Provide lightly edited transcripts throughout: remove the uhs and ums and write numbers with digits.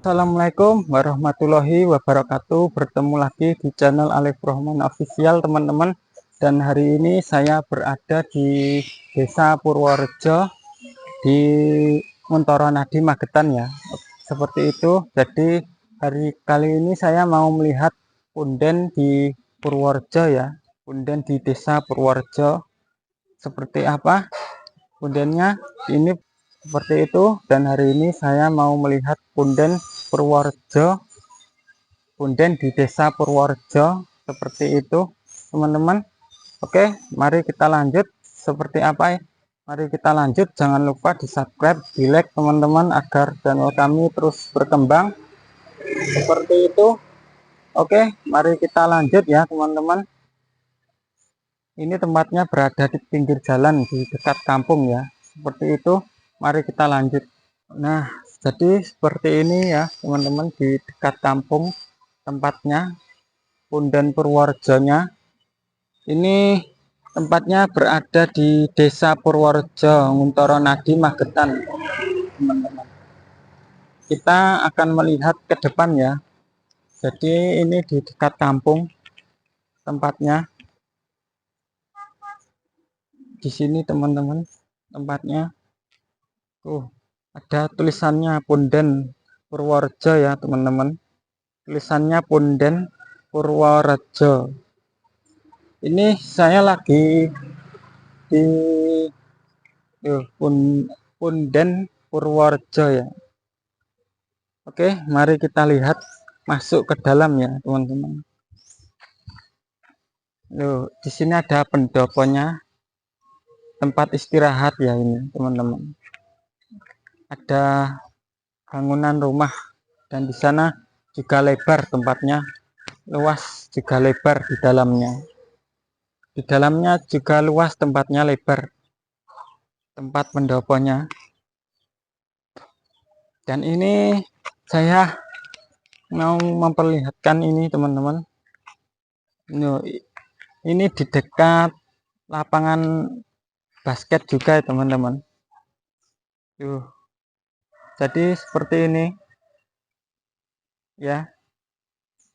Assalamualaikum warahmatullahi wabarakatuh. Bertemu lagi di channel Alif Rohman Official, teman-teman. Dan hari ini saya berada di Desa Purworejo di Muntoro Nadi, Magetan ya. Seperti itu. Jadi hari kali ini saya mau melihat punden di Purworejo ya. Punden di Desa Purworejo. Seperti apa pundennya? Ini seperti itu. Dan hari ini saya mau melihat punden Purworejo, punden di Desa Purworejo seperti itu, teman-teman. Oke, mari kita lanjut. Seperti apa ya? Mari kita lanjut. Jangan lupa di subscribe, di like, teman-teman, agar channel kami terus berkembang seperti itu. Oke, mari kita lanjut ya, teman-teman. Ini tempatnya berada di pinggir jalan di dekat kampung ya, seperti itu. Mari kita lanjut. Nah, jadi seperti ini ya, teman-teman, di dekat kampung tempatnya, punden Purworejonya. Ini tempatnya berada di Desa Purworejo, Muntoro Nadi, Magetan, teman-teman. Kita akan melihat ke depan ya. Jadi ini di dekat kampung tempatnya. Di sini, teman-teman, tempatnya. Ada tulisannya punden Purworejo ya, teman-teman. Tulisannya punden Purworejo. Ini saya lagi di punden Purworejo ya. Oke, mari kita lihat masuk ke dalam ya, teman-teman. Di sini ada pendoponya, tempat istirahat ya ini, teman-teman. Ada bangunan rumah dan di sana juga lebar tempatnya, luas juga lebar di dalamnya. Di dalamnya juga luas tempatnya, lebar tempat pendoponya. Dan ini saya mau memperlihatkan ini, teman-teman. Ini di dekat lapangan basket juga ya, teman-teman. Jadi seperti ini ya.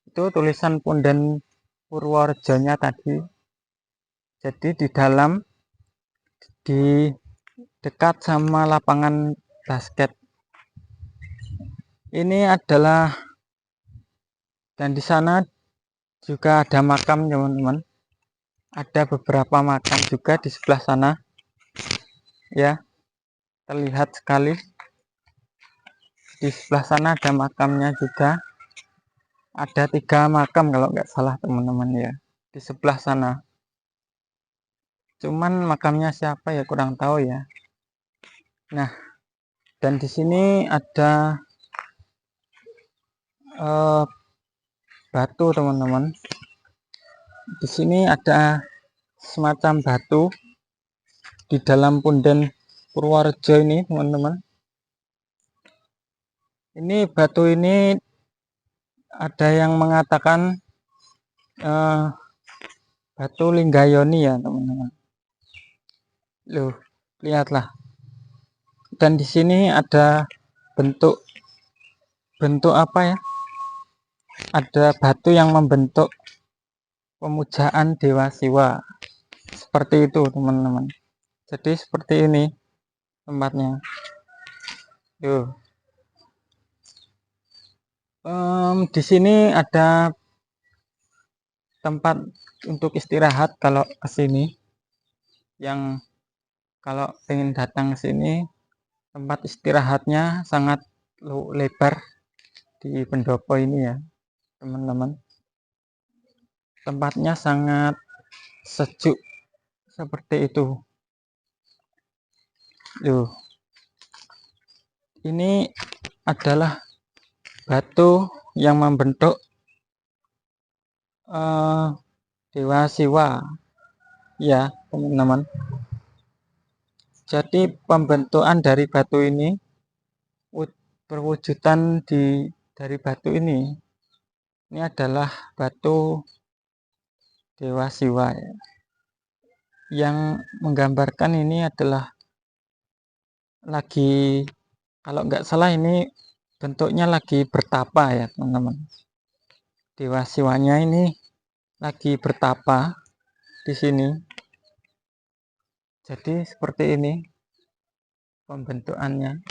Itu tulisan punden Purworejonya tadi. Jadi di dalam, di dekat sama lapangan basket. Ini adalah, dan di sana juga ada makam, teman-teman. Ada beberapa makam juga di sebelah sana ya, terlihat sekali. Di sebelah sana ada makamnya juga. Ada 3 makam kalau nggak salah, teman-teman ya, di sebelah sana. Cuman makamnya siapa ya kurang tahu ya. Nah, dan di sini ada batu, teman-teman. Di sini ada semacam batu di dalam punden Purworejo ini, teman-teman. Ini batu ini ada yang mengatakan batu Linggayoni ya, teman-teman. Lihatlah. Dan di sini ada bentuk apa ya? Ada batu yang membentuk pemujaan Dewa Siwa. Seperti itu, teman-teman. Jadi seperti ini tempatnya. Di sini ada tempat untuk istirahat kalau ke sini. Yang kalau ingin datang ke sini, tempat istirahatnya sangat lebar di pendopo ini ya, teman-teman. Tempatnya sangat sejuk seperti itu. Ini adalah batu yang membentuk Dewa Siwa ya, teman-teman. Jadi pembentukan dari batu ini, perwujudan dari batu ini adalah batu Dewa Siwa ya. Yang menggambarkan ini adalah lagi, kalau nggak salah ini bentuknya lagi bertapa ya teman-teman. Dewa Siwanya ini lagi bertapa di sini. Jadi seperti ini pembentukannya.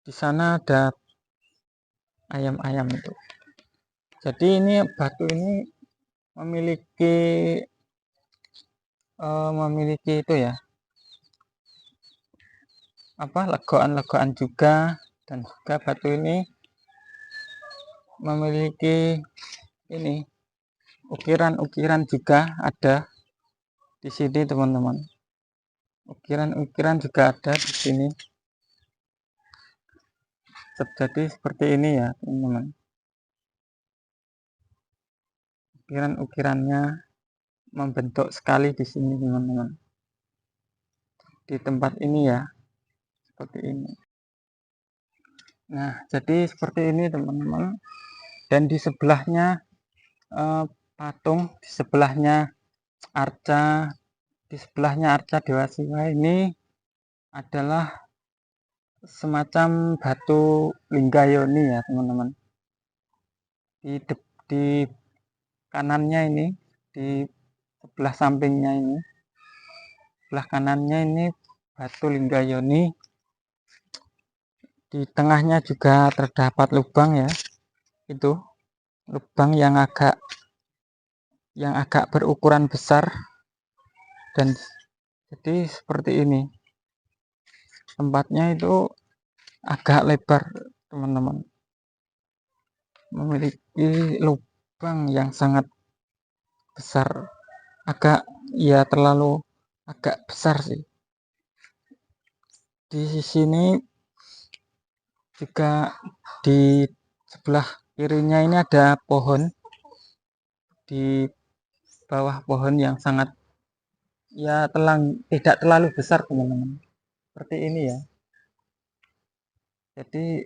Di sana ada ayam-ayam itu. Jadi ini batu ini memiliki itu ya, apa, legoan-legoan juga, dan juga batu ini memiliki ini ukiran-ukiran juga ada di sini teman-teman. Ukiran-ukiran juga ada di sini. Jadi seperti ini ya teman-teman. Ukiran-ukirannya membentuk sekali di sini teman-teman. Di tempat ini ya, seperti ini. Nah, jadi seperti ini teman-teman. Dan di sebelahnya patung, di sebelahnya arca Dewa Siwa ini adalah semacam batu Linggayoni ya teman-teman. Di kanannya ini, di sebelah sampingnya ini, sebelah kanannya ini batu Linggayoni. Di tengahnya juga terdapat lubang ya, itu lubang yang agak berukuran besar. Dan jadi seperti ini, tempatnya itu agak lebar teman-teman, memiliki lubang yang sangat besar, agak besar sih. Di sini juga di sebelah kirinya ini ada pohon, di bawah pohon yang sangat ya tidak terlalu besar teman-teman, seperti ini ya. Jadi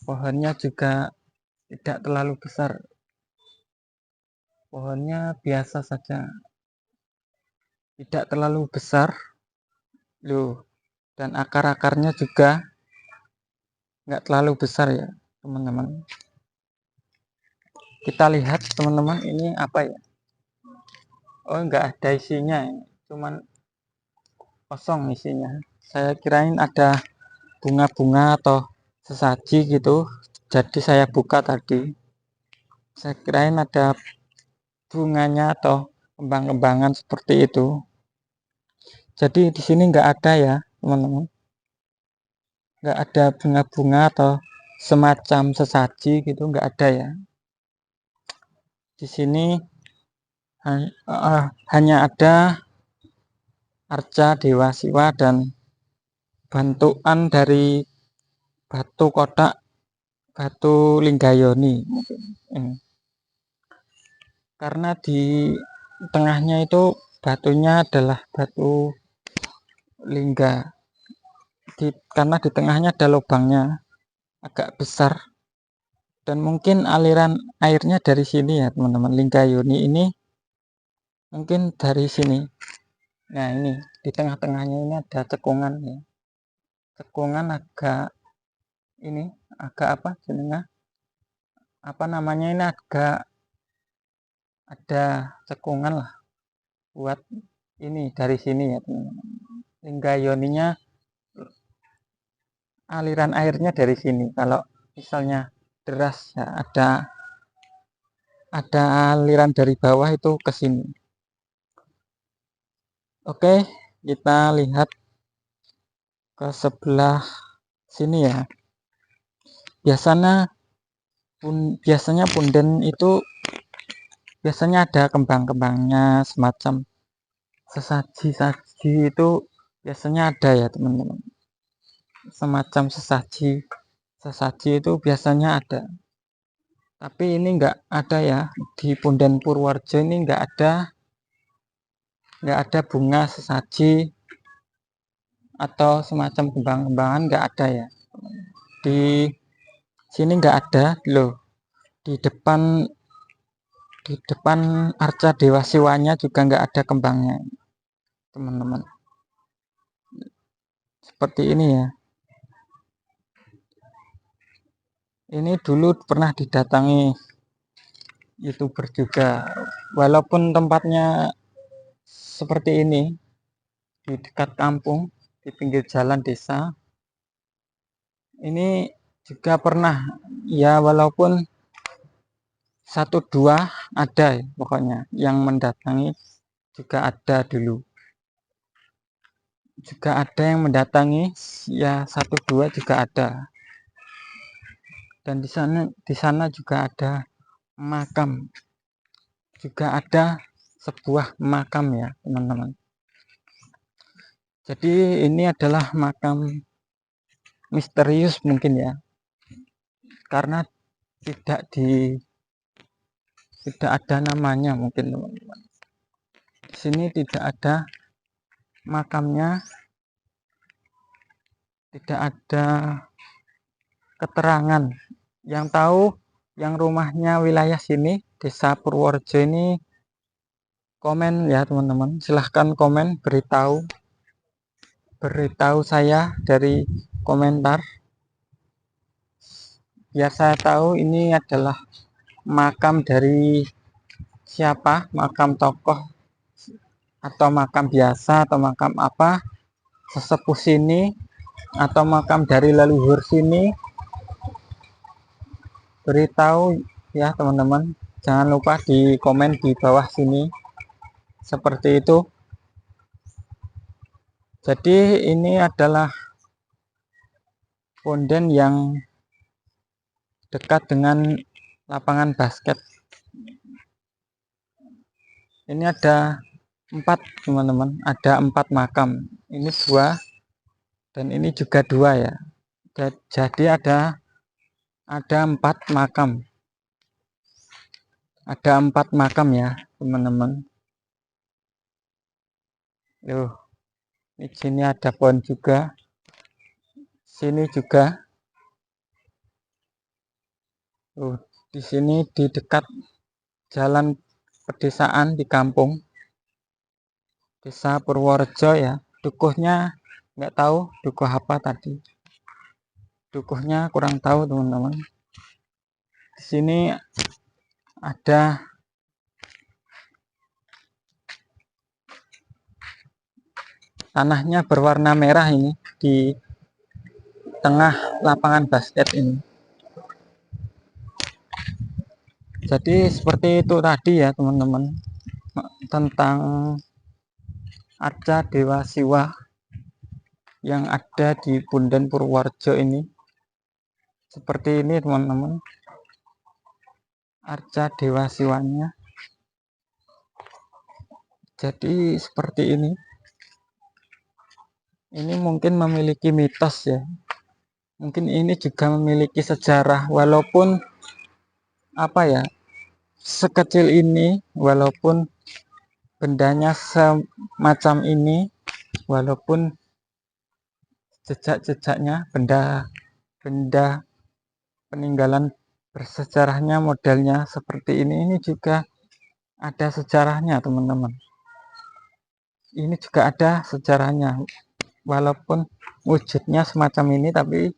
pohonnya juga tidak terlalu besar, pohonnya biasa saja, tidak terlalu besar loh. Dan akar-akarnya juga nggak terlalu besar ya teman-teman. Kita lihat teman-teman, ini apa ya, oh nggak ada isinya, cuman kosong isinya. Saya kirain ada bunga-bunga atau sesaji gitu, jadi saya buka tadi, saya kirain ada bunganya atau kembang-kembangan seperti itu. Jadi di sini nggak ada ya teman-teman, nggak ada bunga-bunga atau semacam sesaji gitu, nggak ada ya. Di sini hanya ada arca Dewa Siwa dan bentukan dari batu kotak, batu Linggayoni mungkin. Karena di tengahnya itu batunya adalah batu lingga, karena di tengahnya ada lubangnya agak besar, dan mungkin aliran airnya dari sini ya teman-teman. Linggayoni ini mungkin dari sini. Nah ini di tengah-tengahnya ini ada cekungan ya, cekungan agak apa jenengnya, apa namanya, ini agak ada cekungan lah buat ini dari sini ya teman-teman. Linggayoninya aliran airnya dari sini. Kalau misalnya deras ya ada aliran dari bawah itu ke sini. Oke, kita lihat ke sebelah sini ya. Biasanya punden itu biasanya ada kembang-kembangnya, semacam sesaji itu biasanya ada ya teman-teman. Semacam sesaji itu biasanya ada. Tapi ini enggak ada ya, di Punden Purworejo ini enggak ada bunga sesaji atau semacam kembang-kembangan, enggak ada ya. Di sini enggak ada loh. Di depan arca Dewa Siwanya juga enggak ada kembangnya teman-teman, seperti ini ya. Ini dulu pernah didatangi YouTuber juga, walaupun tempatnya seperti ini di dekat kampung, di pinggir jalan desa. Ini juga pernah ya, walaupun satu dua ada ya, pokoknya yang mendatangi juga ada dulu, juga ada yang mendatangi ya, satu dua juga ada. Dan di sana juga ada makam, juga ada sebuah makam ya teman-teman. Jadi ini adalah makam misterius mungkin ya, karena tidak ada namanya mungkin teman-teman. Di sini tidak ada makamnya, tidak ada keterangan. Yang tahu yang rumahnya wilayah sini, Desa Purworejo ini, komen ya teman-teman. Silahkan komen, beritahu saya dari komentar, biar saya tahu ini adalah makam dari siapa, makam tokoh atau makam biasa atau makam apa, sesepuh sini atau makam dari leluhur sini. Beritahu ya teman-teman, jangan lupa di komen di bawah sini seperti itu. Jadi ini adalah punden yang dekat dengan lapangan basket. Ini ada 4 teman-teman, ada 4 makam. Ini 2 dan ini juga 2 ya. Jadi ada 4 makam. Ada 4 makam ya teman-teman. Di sini ada pohon juga. Sini juga. Di sini di dekat jalan pedesaan di kampung Desa Purworejo ya. Dukuhnya nggak tahu dukuh apa tadi. Dukuhnya kurang tahu teman-teman. Di sini ada tanahnya berwarna merah ini di tengah lapangan basket ini. Jadi seperti itu tadi ya teman-teman, tentang arca Dewa Siwa yang ada di Punden Purworejo ini. Seperti ini teman-teman, arca Dewa Siwanya. Jadi seperti ini. Ini mungkin memiliki mitos ya. Mungkin ini juga memiliki sejarah, walaupun apa ya, sekecil ini, walaupun bendanya semacam ini, walaupun jejak-jejaknya, benda peninggalan bersejarahnya modelnya seperti ini juga ada sejarahnya teman-teman. Ini juga ada sejarahnya, walaupun wujudnya semacam ini, tapi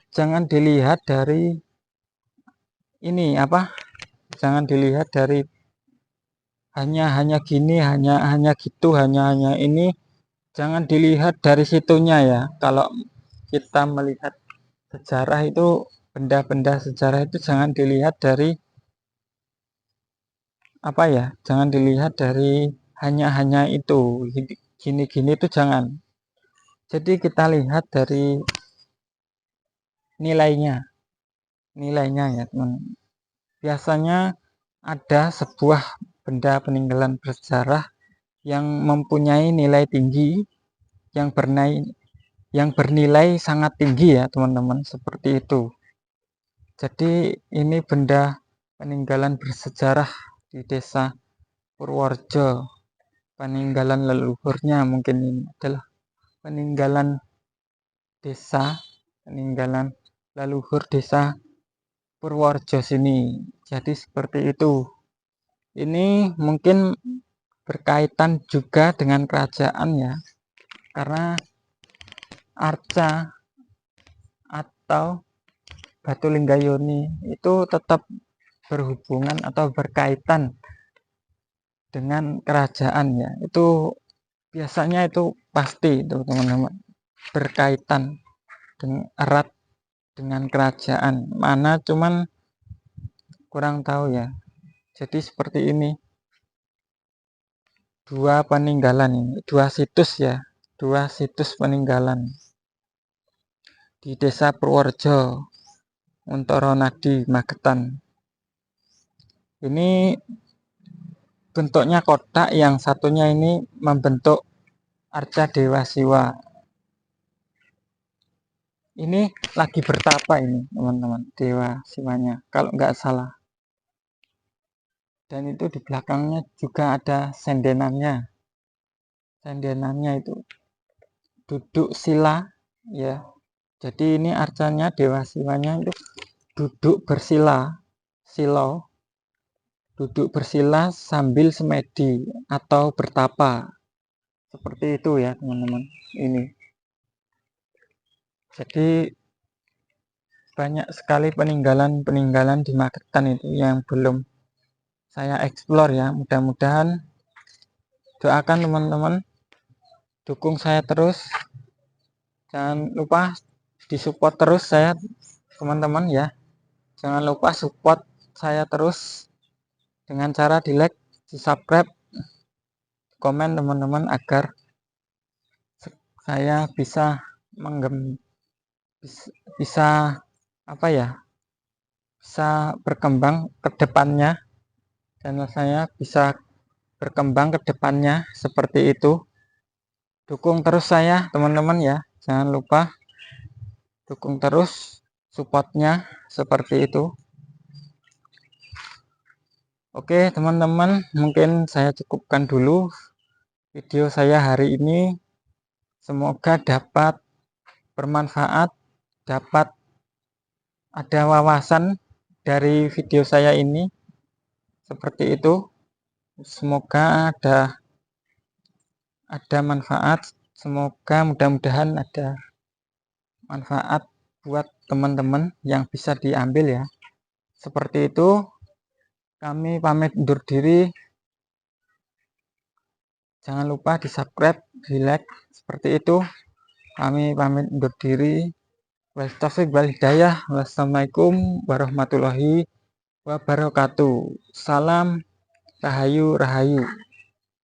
jangan dilihat dari ini apa, jangan dilihat dari hanya gini, hanya gitu, hanya ini, jangan dilihat dari situnya ya. Kalau kita melihat sejarah itu, benda-benda sejarah itu jangan dilihat dari apa ya, jangan dilihat dari hanya itu, gini-gini itu jangan. Jadi kita lihat dari nilainya ya teman. Biasanya ada sebuah benda peninggalan bersejarah yang mempunyai nilai tinggi, yang bernilai sangat tinggi ya teman-teman, seperti itu. Jadi ini benda peninggalan bersejarah di Desa Purworejo, peninggalan leluhurnya, mungkin ini adalah peninggalan desa, peninggalan leluhur Desa Purworejo sini. Jadi seperti itu. Ini mungkin berkaitan juga dengan kerajaan ya, karena arca atau Batu Linggayoni itu tetap berhubungan atau berkaitan dengan kerajaan ya. Itu biasanya itu pasti itu teman-teman, berkaitan dengan erat dengan kerajaan. Mana cuman kurang tahu ya. Jadi seperti ini. Dua peninggalan ini, dua situs ya. Dua situs peninggalan di Desa Purworejo, Untoro Nadi, Magetan. Ini bentuknya kotak, yang satunya ini membentuk arca Dewa Siwa. Ini lagi bertapa ini teman-teman, Dewa Siwanya kalau nggak salah. Dan itu di belakangnya juga ada sendenannya. Sendenannya itu duduk sila ya. Jadi ini arcanya Dewa Siwanya itu duduk bersila, silo, duduk bersila sambil semedi atau bertapa. Seperti itu ya teman-teman. Ini. Jadi banyak sekali peninggalan-peninggalan di Magetan itu yang belum saya explore ya. Mudah-mudahan, doakan teman-teman, dukung saya terus. Jangan lupa disupport terus saya teman-teman ya. Jangan lupa support saya terus dengan cara di like, di subscribe, komen teman-teman, agar saya bisa bisa apa ya, bisa berkembang ke depannya, channel saya bisa berkembang ke depannya seperti itu. Dukung terus saya teman-teman ya, jangan lupa dukung terus, supportnya seperti itu. Oke teman-teman, mungkin saya cukupkan dulu video saya hari ini. Semoga dapat bermanfaat, dapat ada wawasan dari video saya ini, seperti itu. Semoga ada manfaat, semoga mudah-mudahan ada manfaat buat teman-teman yang bisa diambil ya. Seperti itu, kami pamit undur diri. Jangan lupa di subscribe, di like, seperti itu. Kami pamit undur diri. Wassalamualaikum warahmatullahi wabarakatuh. Salam Rahayu Rahayu.